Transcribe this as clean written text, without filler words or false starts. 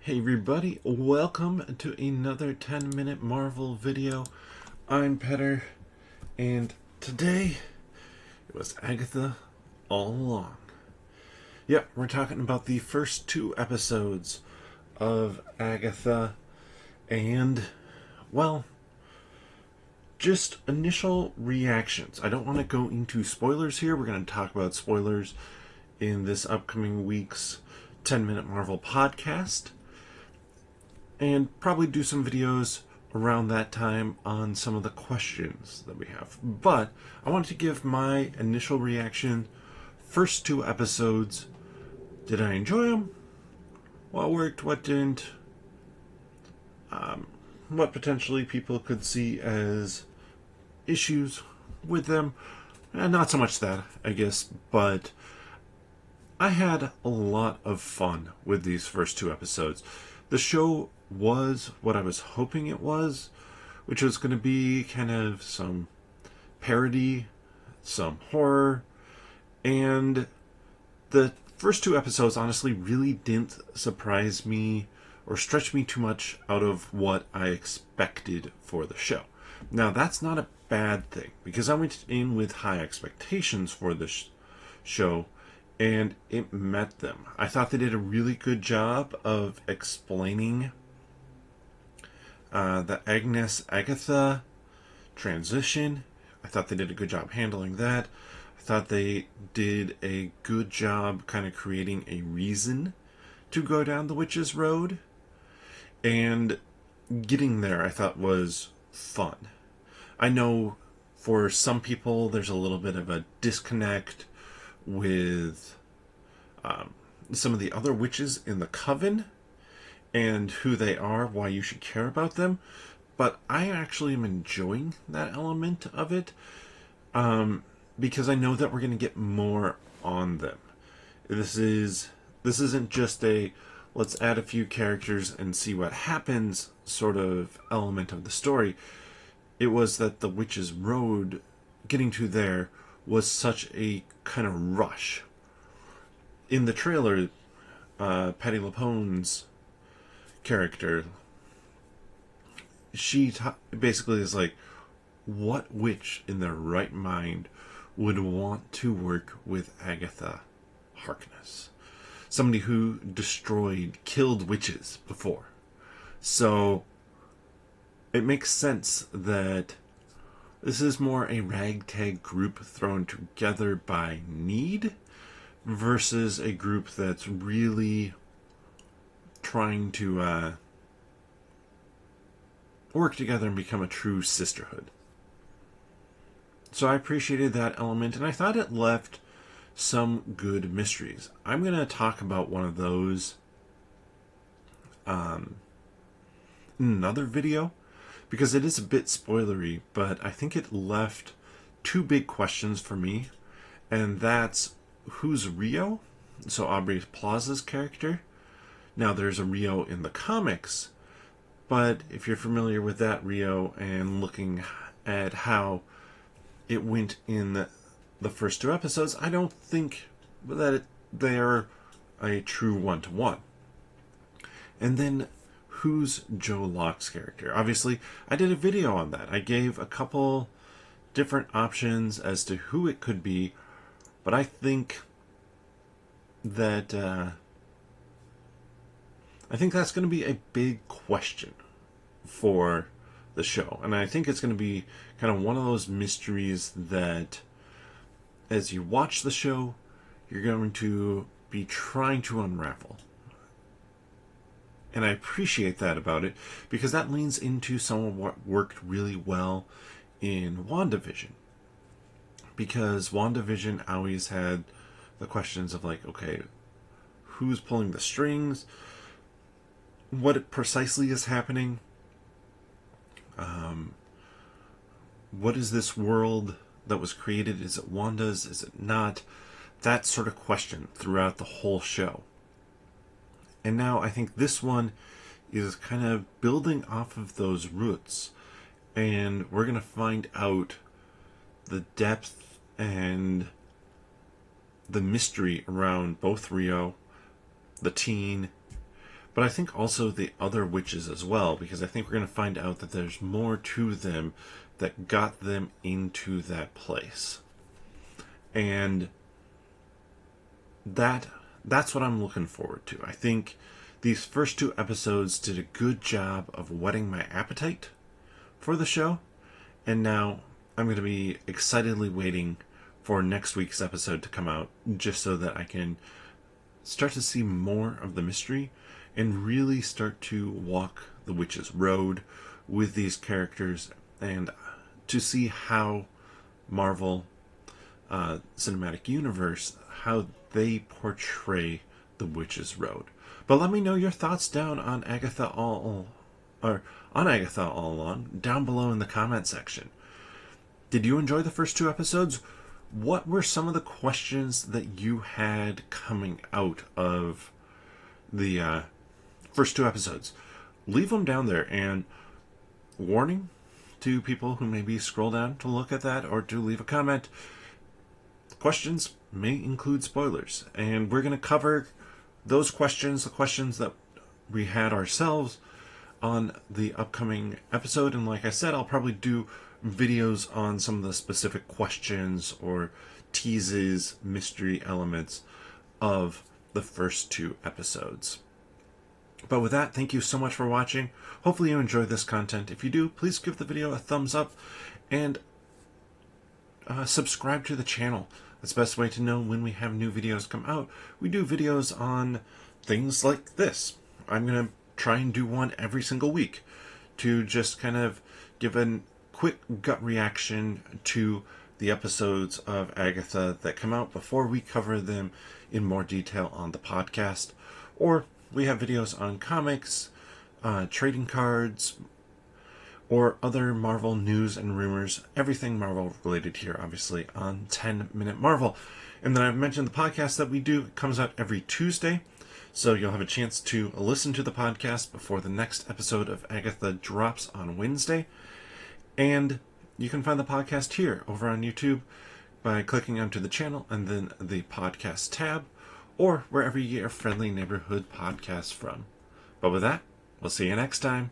Hey everybody, welcome to another 10-minute Marvel video. I'm Petter, and today it was Agatha All Along. Yep, we're talking about the first two episodes of Agatha, and, well, just initial reactions. I don't want to go into spoilers here. We're going to talk about spoilers in this upcoming week's 10-minute Marvel podcast, and probably do some videos around that time on some of the questions that we have. But I wanted to give my initial reaction. First two episodes, did I enjoy them? What worked, what didn't? What potentially people could see as issues with them? Not so much that, I guess, but I had a lot of fun with these first two episodes. The show was what I was hoping it was, which was going to be kind of some parody, some horror, and the first two episodes honestly really didn't surprise me or stretch me too much out of what I expected for the show. Now, that's not a bad thing, because I went in with high expectations for this show, and it met them. I thought they did a really good job of explaining the Agnes Agatha transition. I thought they did a good job handling that. I thought they did a good job kind of creating a reason to go down the witch's road. And getting there, I thought, was fun. I know for some people there's a little bit of a disconnect with some of the other witches in the coven and who they are, why you should care about them. But I actually am enjoying that element of it, because I know that we're going to get more on them. This isn't just a let's add a few characters and see what happens sort of element of the story. It was that the witch's road, getting to there, was such a kind of rush. In the trailer, Patti LuPone's character, she basically is like, what witch in their right mind would want to work with Agatha Harkness? Somebody who killed witches before. So it makes sense that this is more a ragtag group thrown together by need versus a group that's really trying to work together and become a true sisterhood. So I appreciated that element, and I thought it left some good mysteries. I'm going to talk about one of those in another video, because it is a bit spoilery, but I think it left two big questions for me, and that's who's Rio? So Aubrey Plaza's character. Now, there's a Rio in the comics, but if you're familiar with that Rio and looking at how it went in the first two episodes, I don't think that they're a true one-to-one. And then, who's Joe Locke's character? Obviously, I did a video on that. I gave a couple different options as to who it could be, but I think that that's going to be a big question for the show, and I think it's going to be kind of one of those mysteries that, as you watch the show, you're going to be trying to unravel. And I appreciate that about it, because that leans into some of what worked really well in WandaVision. Because WandaVision always had the questions of like, okay, who's pulling the strings? What precisely is happening? What is this world that was created? Is it Wanda's? Is it not? That sort of question throughout the whole show. And now I think this one is kind of building off of those roots. And we're going to find out the depth and the mystery around both Rio, the teen, but I think also the other witches as well, because I think we're going to find out that there's more to them that got them into that place. And that's what I'm looking forward to. I think these first 2 episodes did a good job of whetting my appetite for the show, and now I'm going to be excitedly waiting for next week's episode to come out, just so that I can start to see more of the mystery and really start to walk the witch's road with these characters, and to see how Marvel Cinematic Universe, how they portray the witch's road. But let me know your thoughts down on Agatha All Along down below in the comment section. Did you enjoy the first 2 episodes? What were some of the questions that you had coming out of the first 2 episodes? Leave them down there, and warning to people who maybe scroll down to look at that or to leave a comment, questions may include spoilers, and we're going to cover those questions, the questions that we had ourselves, on the upcoming episode. And like I said, I'll probably do videos on some of the specific questions or teases, mystery elements of the first 2 episodes. But with that, thank you so much for watching. Hopefully you enjoyed this content. If you do, please give the video a thumbs up and subscribe to the channel. That's the best way to know when we have new videos come out. We do videos on things like this. I'm going to try and do one every single week to just kind of give a quick gut reaction to the episodes of Agatha that come out before we cover them in more detail on the podcast. Or we have videos on comics, trading cards, or other Marvel news and rumors. Everything Marvel related here, obviously, on 10-Minute Marvel. And then I've mentioned the podcast that we do. It comes out every Tuesday, so you'll have a chance to listen to the podcast before the next episode of Agatha drops on Wednesday. And you can find the podcast here over on YouTube by clicking onto the channel and then the podcast tab, or wherever you get your friendly neighborhood podcasts from. But with that, we'll see you next time.